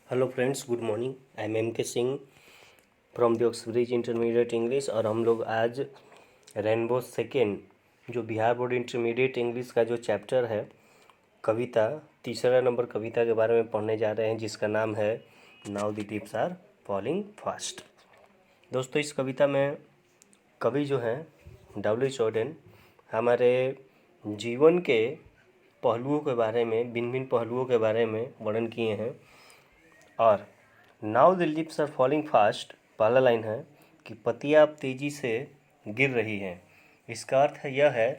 Hello friends, good morning. I am K Singh from the Oxbridge intermediate English. और हम लोग आज रेनबो सेकेंड जो बिहार बोर्ड इंटरमीडिएट इंग्लिश का जो चैप्टर है कविता, तीसरा नंबर कविता के बारे में पढ़ने जा रहे हैं, जिसका नाम है now the tips are falling fast. दोस्तों, इस कविता में कवि जो हैं W ऑडेन हमारे जीवन के पहलुओं के बारे में, भिन्न भिन्न पहलुओं के बारे में वर्णन किए हैं। और now the lips are falling fast, पहला लाइन है कि पत्तियाँ अब तेज़ी से गिर रही हैं। इसका अर्थ यह है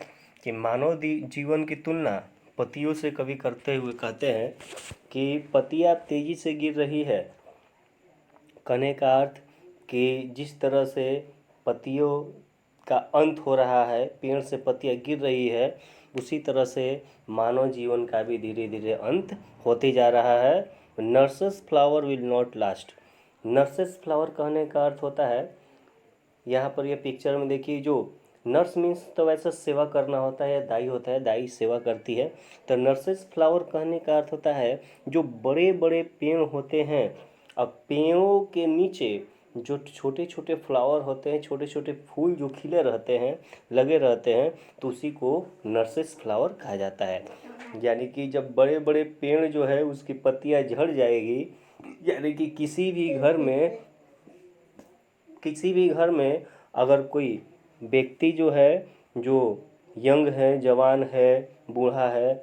कि मानव जीवन की तुलना पत्तियों से कवि करते हुए कहते हैं कि पत्तियाँ अब तेज़ी से गिर रही है। कहने का अर्थ कि जिस तरह से पत्तियों का अंत हो रहा है, पेड़ से पत्तियाँ गिर रही है, उसी तरह से मानव जीवन का भी धीरे धीरे अंत होते जा रहा है। Nurses flower will not last. Nurses flower कहने का अर्थ होता है, यहाँ पर ये पिक्चर में देखिए, जो नर्स मीन्स तो वैसा सेवा करना होता है, दाई होता है, दाई सेवा करती है। तो नर्सेस फ्लावर कहने का अर्थ होता है जो बड़े बड़े पेड़ होते हैं, अब पेड़ों के नीचे जो छोटे छोटे फ्लावर होते हैं, छोटे छोटे फूल जो खिले रहते हैं, लगे रहते हैं, तो उसी को नर्सेस फ्लावर कहा जाता है। यानी कि जब बड़े बड़े पेड़ जो है उसकी पत्तियां झड़ जाएगी, यानी कि किसी भी घर में अगर कोई व्यक्ति जो है, जो यंग है, जवान है, बूढ़ा है,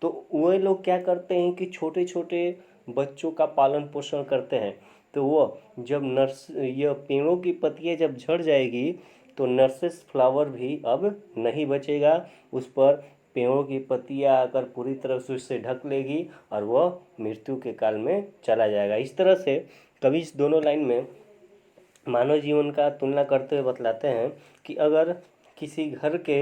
तो वे लोग क्या करते हैं कि छोटे छोटे बच्चों का पालन पोषण करते हैं। तो वो जब यह पेड़ों की पत्तियां जब झड़ जाएगी तो नर्सेस फ्लावर भी अब नहीं बचेगा, उस पर पेड़ों की पत्तियां आकर पूरी तरह से उससे ढक लेगी और वह मृत्यु के काल में चला जाएगा। इस तरह से कवि इस दोनों लाइन में मानव जीवन का तुलना करते हुए बतलाते हैं कि अगर किसी घर के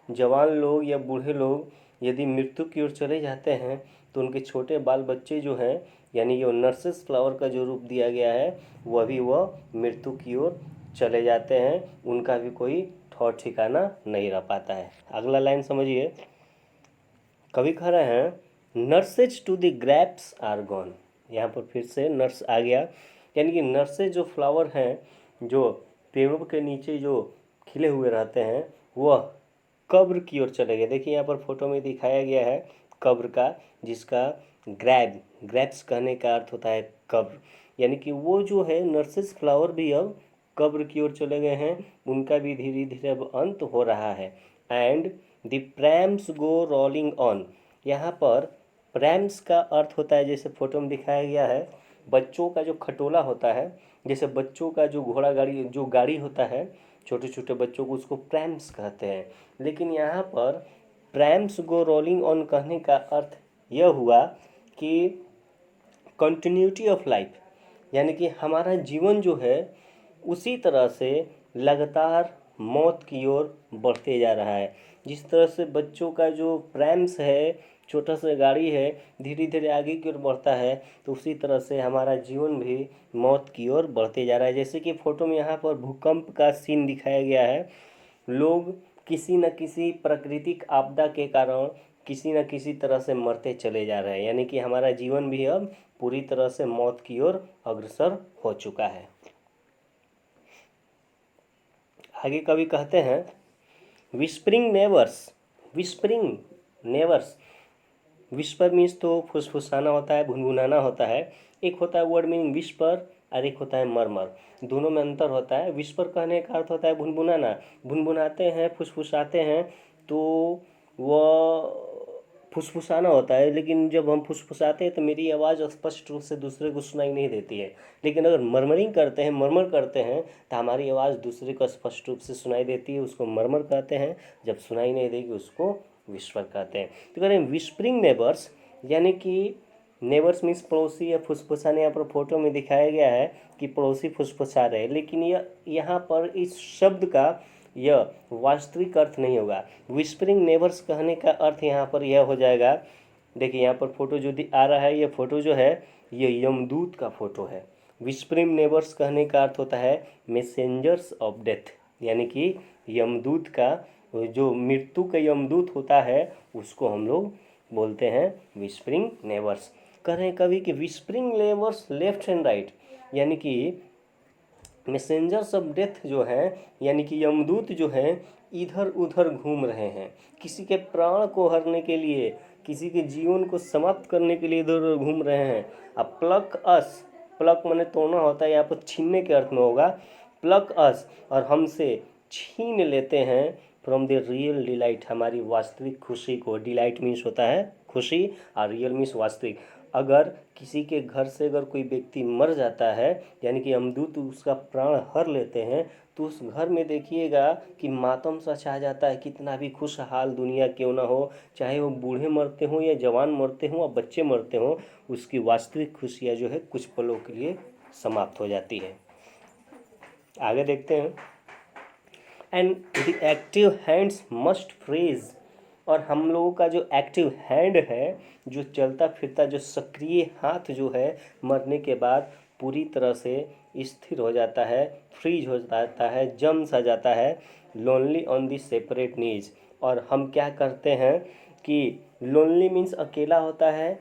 जवान लोग या बूढ़े लोग यदि मृत्यु की ओर चले जाते हैं तो उनके छोटे बाल बच्चे जो हैं, यानी ये नर्सेस फ्लावर का जो रूप दिया गया है, वह मृत्यु की ओर चले जाते हैं, उनका भी कोई ठौर ठिकाना नहीं रह पाता है। अगला लाइन समझिए, कवि कह रहे हैं nurses to the grapes are gone. यहाँ पर फिर से नर्स आ गया, यानी कि नर्सेज जो फ्लावर हैं, जो पेड़ों के नीचे जो खिले हुए रहते हैं, वह कब्र की ओर चले गए। देखिए यहाँ पर फोटो में दिखाया गया है कब्र का, जिसका ग्रैप्स कहने का अर्थ होता है कब्र। यानी कि वो जो है नर्सेस फ्लावर भी अब कब्र की ओर चले गए हैं, उनका भी धीरे धीरे अब अंत हो रहा है। And the prams go rolling on. यहाँ पर प्रैम्स का अर्थ होता है, जैसे फोटो में दिखाया गया है, बच्चों का जो खटोला होता है, जैसे बच्चों का जो घोड़ा गाड़ी जो गाड़ी होता है, छोटे छोटे बच्चों को उसको प्रैम्स कहते हैं। लेकिन यहाँ पर प्रैम्स गो रोलिंग ऑन कहने का अर्थ यह हुआ कि कंटिन्यूटी ऑफ लाइफ, यानी कि हमारा जीवन जो है उसी तरह से लगातार मौत की ओर बढ़ते जा रहा है। जिस तरह से बच्चों का जो प्रैम्स है, छोटा सा गाड़ी है, धीरे धीरे आगे की ओर बढ़ता है, तो उसी तरह से हमारा जीवन भी मौत की ओर बढ़ते जा रहा है। जैसे कि फोटो में यहाँ पर भूकंप का सीन दिखाया गया है, लोग किसी न किसी प्राकृतिक आपदा के कारण किसी न किसी तरह से मरते चले जा रहे हैं, यानी कि हमारा जीवन भी अब पूरी तरह से मौत की ओर अग्रसर हो चुका है। आगे कवि कहते हैं विस्परिंग नेवर्स। विस्परिंग नेवर्स, विस्पर मीन्स तो फुसफुसाना होता है, भुनभुनाना होता है। एक होता है वर्ड मीनिंग विस्पर और एक होता है मरमर, दोनों में अंतर होता है। विस्पर कहने का अर्थ होता है भुनभुनाना, भुनभुनाते हैं, फुसफुसाते हैं, तो वह फुसफुसाना होता है। लेकिन जब हम फुसफुसाते हैं तो मेरी आवाज़ स्पष्ट रूप से दूसरे को सुनाई नहीं देती है। लेकिन अगर मरमरिंग करते हैं, मरमर करते हैं, तो हमारी आवाज़ दूसरे को स्पष्ट रूप से सुनाई देती है, उसको मरमर कहते हैं। जब सुनाई नहीं देगी उसको विस्पर कहते हैं। तो कह रहे हैं विस्परिंग नेबर्स, यानी कि नेबर्स मीन्स पड़ोसी या फुसफुसाने। यहाँ पर फोटो में दिखाया गया है कि पड़ोसी फुसफुसा रहे हैं, लेकिन यह यहाँ पर इस शब्द का यह वास्तविक अर्थ नहीं होगा। विस्परिंग नेबर्स कहने का अर्थ यहाँ पर यह हो जाएगा, देखिए यहाँ पर फोटो जो आ रहा है, ये फोटो जो है ये यमदूत का फोटो है। विस्परिंग नेबर्स कहने का अर्थ होता है मैसेंजर्स ऑफ डेथ, यानी कि यमदूत का, जो मृत्यु का यमदूत होता है उसको हम लोग बोलते हैं विस्परिंग नेबर्स। कह रहे हैं कवि कि whispering levers left and right, यानी कि मैसेंजर्स ऑफ डेथ जो है, यानी कि यमदूत जो हैं इधर उधर घूम रहे हैं, किसी के प्राण को हरने के लिए, किसी के जीवन को समाप्त करने के लिए इधर उधर घूम रहे हैं। अब प्लक अस, प्लक माने तोड़ना होता है, यहाँ पर छीनने के अर्थ में होगा, प्लक अस, और हमसे छीन लेते हैं फ्रॉम द रियल डिलाइट, हमारी वास्तविक खुशी को। डिलाइट मीन्स होता है खुशी और रियल मीन्स वास्तविक। अगर किसी के घर से अगर कोई व्यक्ति मर जाता है, यानी कि यमदूत उसका प्राण हर लेते हैं, तो उस घर में देखिएगा कि मातम सा छा जाता है, कितना भी खुशहाल दुनिया क्यों ना हो, चाहे वो बूढ़े मरते हों या जवान मरते हों या बच्चे मरते हों, उसकी वास्तविक खुशियाँ जो है कुछ पलों के लिए समाप्त हो जाती है। आगे देखते हैं। And the active hands must freeze, और हम लोगों का जो एक्टिव हैंड है, जो चलता फिरता जो सक्रिय हाथ जो है, मरने के बाद पूरी तरह से स्थिर हो जाता है, फ्रीज हो जाता है, जम सा जाता है, लोनली ऑन दी सेपरेट नीज। और हम क्या करते हैं कि लोनली मीन्स अकेला होता है,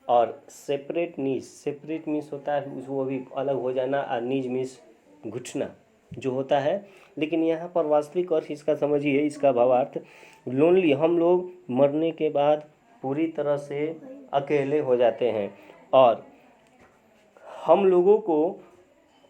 और सेपरेट मीन्स होता है वो भी अलग हो जाना, और नीज मीन्स घुटना जो होता है। लेकिन यहाँ पर वास्तविक अर्थ इसका समझिए, इसका भावार्थ लोनली, हम लोग मरने के बाद पूरी तरह से अकेले हो जाते हैं, और हम लोगों को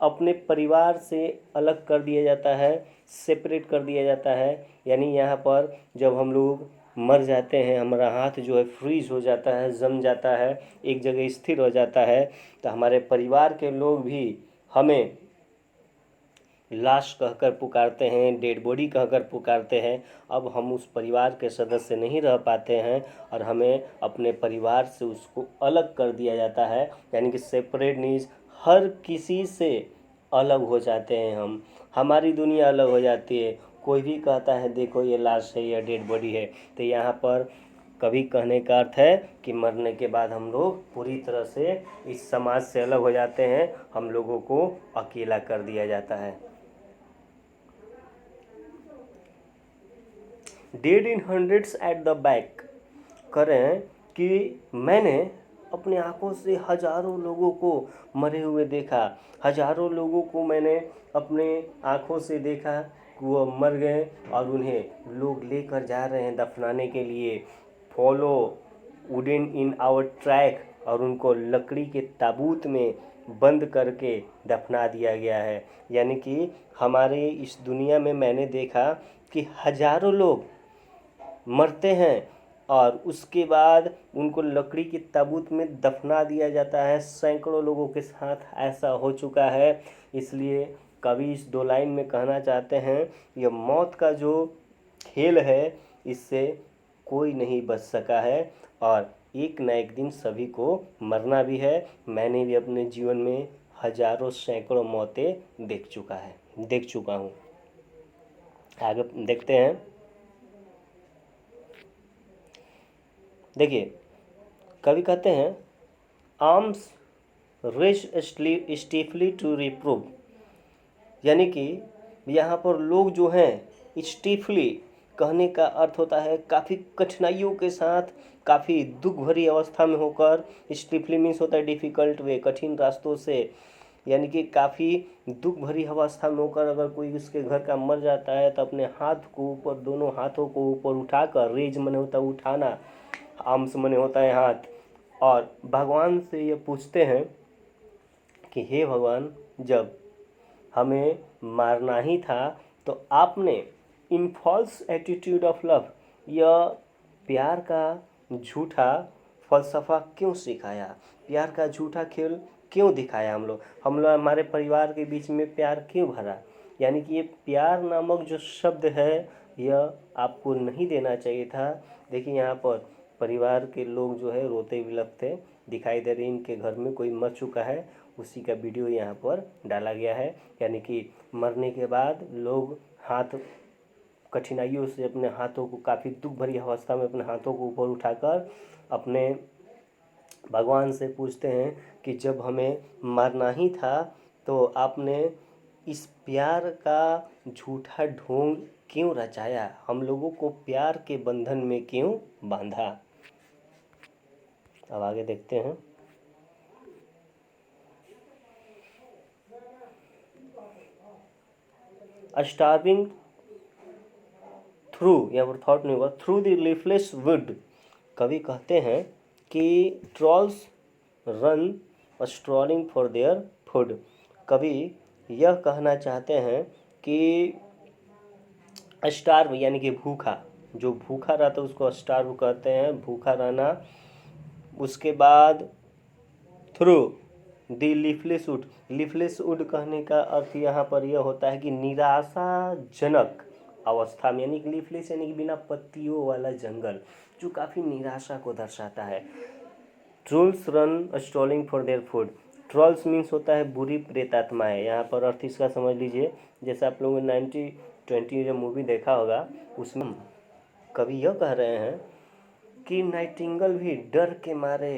अपने परिवार से अलग कर दिया जाता है, सेपरेट कर दिया जाता है। यानी यहाँ पर जब हम लोग मर जाते हैं, हमारा हाथ जो है फ्रीज हो जाता है, जम जाता है, एक जगह स्थिर हो जाता है, तो हमारे परिवार के लोग भी हमें लाश कहकर पुकारते हैं, डेड बॉडी कहकर पुकारते हैं। अब हम उस परिवार के सदस्य नहीं रह पाते हैं, और हमें अपने परिवार से उसको अलग कर दिया जाता है, यानी कि सेपरेट मीन्स हर किसी से अलग हो जाते हैं हम, हमारी दुनिया अलग हो जाती है। कोई भी कहता है देखो ये लाश है या डेड बॉडी है, तो यहाँ पर कभी कहने का अर्थ है कि मरने के बाद हम लोग पूरी तरह से इस समाज से अलग हो जाते हैं, हम लोगों को अकेला कर दिया जाता है। Dead in hundreds at the back, करें कि मैंने अपने आंखों से हजारों लोगों को मरे हुए देखा, हजारों लोगों को मैंने अपने आंखों से देखा कि वो मर गए, और उन्हें लोग लेकर जा रहे हैं दफनाने के लिए। Follow wooden in our track, और उनको लकड़ी के ताबूत में बंद करके दफना दिया गया है। यानी कि हमारे इस दुनिया में मैंने देखा कि हजारों लोग मरते हैं, और उसके बाद उनको लकड़ी के ताबूत में दफना दिया जाता है। सैकड़ों लोगों के साथ ऐसा हो चुका है। इसलिए कवि इस दो लाइन में कहना चाहते हैं, यह मौत का जो खेल है, इससे कोई नहीं बच सका है, और एक न एक दिन सभी को मरना भी है। मैंने भी अपने जीवन में हजारों सैकड़ों मौतें देख चुका हूँ। आगे देखते हैं। देखिए कवि कहते हैं, आर्म्स रेज स्टीफली टू रिप्रूव, यानी कि यहाँ पर लोग जो हैं स्टीफली कहने का अर्थ होता है काफ़ी कठिनाइयों के साथ, काफ़ी दुख भरी अवस्था में होकर। स्टीफली मीन्स होता है डिफ़िकल्ट वे, कठिन रास्तों से, यानी कि काफ़ी दुख भरी अवस्था में होकर अगर कोई उसके घर का मर जाता है, तो अपने हाथ को ऊपर, दोनों हाथों को ऊपर उठाकर, रेज मने होता है उठाना, आर्म्स मने होता है हाथ, और भगवान से ये पूछते हैं कि हे भगवान, जब हमें मारना ही था तो आपने इन फॉल्स एटीट्यूड ऑफ लव, यह प्यार का झूठा फलसफा क्यों सिखाया, प्यार का झूठा खेल क्यों दिखाया। हम लोग हमारे परिवार के बीच में प्यार क्यों भरा। यानी कि ये प्यार नामक जो शब्द है, यह आपको नहीं देना चाहिए था। देखिए यहाँ पर परिवार के लोग जो है रोते बिलखते दिखाई दे रहे, इनके घर में कोई मर चुका है, उसी का वीडियो यहाँ पर डाला गया है। यानी कि मरने के बाद लोग हाथ कठिनाइयों से अपने हाथों को, काफ़ी दुख भरी अवस्था में अपने हाथों को ऊपर उठाकर अपने भगवान से पूछते हैं कि जब हमें मारना ही था तो आपने इस प्यार का झूठा ढोंग क्यों रचाया, हम लोगों को प्यार के बंधन में क्यों बांधा। अब आगे देखते हैं। स्टार्विंग थ्रू, यहाँ पर थॉट नहीं होगा, थ्रू द लीफलेस वुड। कवि कहते हैं कि trolls run strolling for their food. कवि यह कहना चाहते हैं कि स्टार्व यानी कि भूखा, जो भूखा रहता है उसको स्टार्व कहते हैं, भूखा रहना। उसके बाद through the leafless would, leafless would कहने का अर्थ यहाँ पर यह होता है कि निराशाजनक अवस्था में, यानी कि लीफलेस यानी कि बिना पत्तियों वाला जंगल, जो काफ़ी निराशा को दर्शाता है। Trolls run strolling for their food. Trolls means होता है बुरी प्रेतात्माएं, यहाँ पर अर्थ इसका समझ लीजिए। जैसे आप लोगों ने 1920 जो मूवी देखा होगा, उसमें कवि यह कह रहे हैं कि नाइटिंगल भी डर के मारे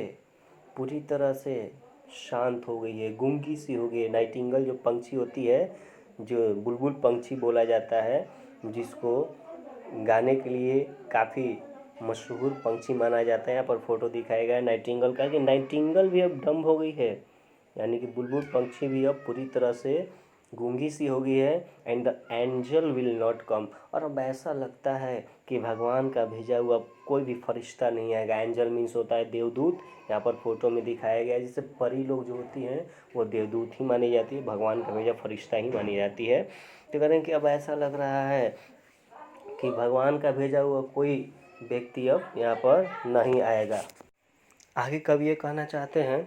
पूरी तरह से शांत हो गई है, गूंगी सी हो गई है। नाइटिंगल जो पंछी होती है, जो बुलबुल पंछी बोला जाता है, जिसको गाने के लिए काफ़ी मशहूर पंछी माना जाता है। यहाँ पर फोटो दिखाया गया है नाइटिंगल का, कि नाइटिंगल भी अब डम्ब हो गई है, यानी कि बुलबुल पंछी भी अब पूरी तरह से गूंगी सी हो गई है। And the angel will not come, और अब ऐसा लगता है कि भगवान का भेजा हुआ कोई भी फरिश्ता नहीं आएगा। एंजल मीन्स होता है देवदूत, यहाँ पर फोटो में दिखाया गया है। जैसे परी लोग जो होती हैं वो देवदूत ही मानी जाती है, भगवान का भेजा फरिश्ता ही मानी जाती है। तो कह रहे हैं कि अब ऐसा लग रहा है कि भगवान का भेजा हुआ कोई व्यक्ति अब यहाँ पर नहीं आएगा। आगे कवि ये कहना चाहते हैं,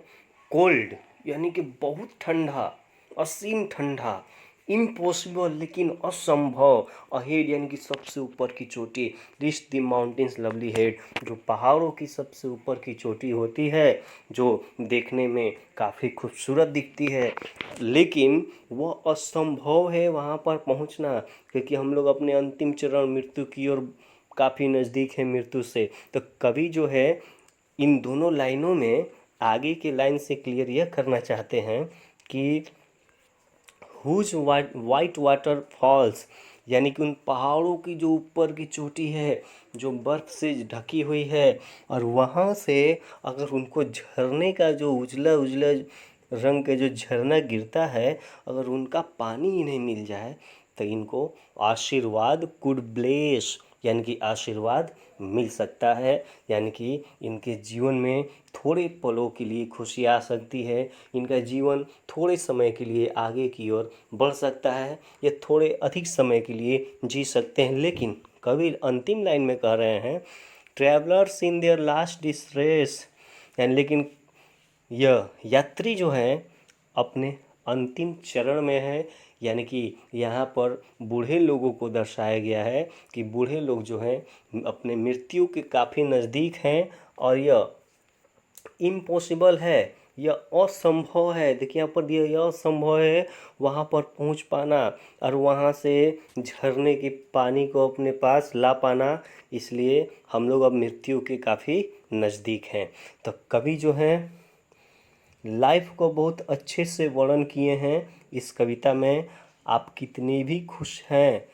कोल्ड यानी कि बहुत ठंडा, असीम ठंडा, इम्पॉसिबल लेकिन असंभव, अहेड यानी कि सबसे ऊपर की चोटी, reach the mountains lovely head, जो पहाड़ों की सबसे ऊपर की चोटी होती है, जो देखने में काफ़ी खूबसूरत दिखती है, लेकिन वह असंभव है वहाँ पर पहुँचना, क्योंकि हम लोग अपने अंतिम चरण मृत्यु की ओर काफ़ी नज़दीक है मृत्यु से। तो कवि जो है इन दोनों लाइनों में आगे के लाइन से क्लियर यह करना चाहते हैं कि हुज वाइट वाटर फॉल्स, यानी कि उन पहाड़ों की जो ऊपर की चोटी है, जो बर्फ़ से ढकी हुई है, और वहाँ से अगर उनको झरने का जो उजला उजला रंग का जो झरना गिरता है, अगर उनका पानी ही नहीं मिल जाए तो इनको आशीर्वाद कुड ब्लेस, यानी कि आशीर्वाद मिल सकता है, यानी कि इनके जीवन में थोड़े पलों के लिए खुशी आ सकती है, इनका जीवन थोड़े समय के लिए आगे की ओर बढ़ सकता है, या थोड़े अधिक समय के लिए जी सकते हैं। लेकिन कवि अंतिम लाइन में कह रहे हैं, travellers in their last distress, यानी लेकिन यह यात्री जो हैं अपने अंतिम चरण में है, यानी कि यहाँ पर बूढ़े लोगों को दर्शाया गया है कि बूढ़े लोग जो हैं अपने मृत्यु के काफ़ी नज़दीक हैं, और यह इम्पॉसिबल है, यह असंभव है। देखिए यहाँ पर दिया, यह असंभव है वहाँ पर पहुँच पाना और वहाँ से झरने के पानी को अपने पास ला पाना, इसलिए हम लोग अब मृत्यु के काफ़ी नज़दीक हैं। तो कवि जो हैं लाइफ को बहुत अच्छे से वर्णन किए हैं इस कविता में। आप कितने भी खुश हैं,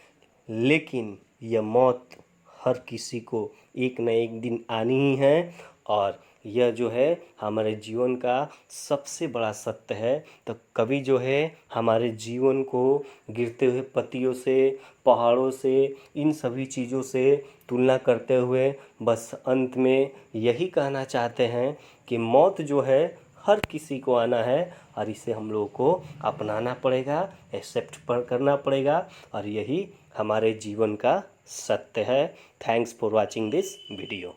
लेकिन यह मौत हर किसी को एक न एक दिन आनी ही है, और यह जो है हमारे जीवन का सबसे बड़ा सत्य है। तो कवि जो है हमारे जीवन को गिरते हुए पत्तियों से, पहाड़ों से, इन सभी चीज़ों से तुलना करते हुए बस अंत में यही कहना चाहते हैं कि मौत जो है हर किसी को आना है, और इसे हम लोगों को अपनाना पड़ेगा, एक्सेप्ट करना पड़ेगा, और यही हमारे जीवन का सत्य है। Thanks for watching this video.